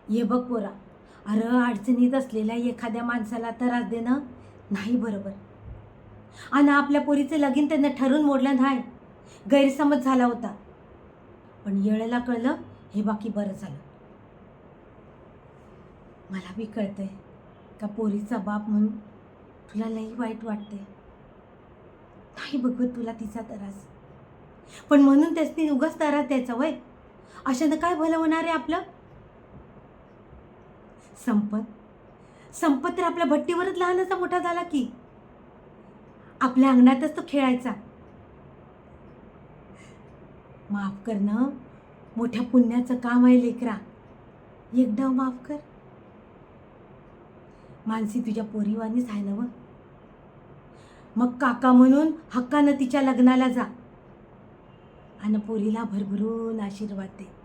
ये बघ पोरा, अरे अडचणीत असलेल्या एखाद्या माणसाला त्रास देणं नाही बरोबर. आणि आपल्या पोरीचं लगीन त्यांना ठरून मोडलं नाही, गैरसमज झाला होता. पण येळेला कळलं हे बाकी बरं झालं. मला बी कळतंय का पोरीचा बाप म्हणून तुला लई वाईट वाटते. नाही बघत तुला तिचा त्रास, पण म्हणून त्याची उगाच त्रास द्यायचा वय. अशानं काय भलं होणार आहे आपलं? संपत तर आपल्या भट्टीवरच लहानाचा मोठा झाला की. आपल्या अंगणातच तो खेळायचा. माफ करणं मोठ्या पुण्याचं काम आहे लेकरा. एकदा माफ कर. मानसी तुझ्या पोरीवानीच आहे ना व. मग काका म्हणून हक्कानं तिच्या लग्नाला जा आणि पोरीला भरभरून आशीर्वाद दे.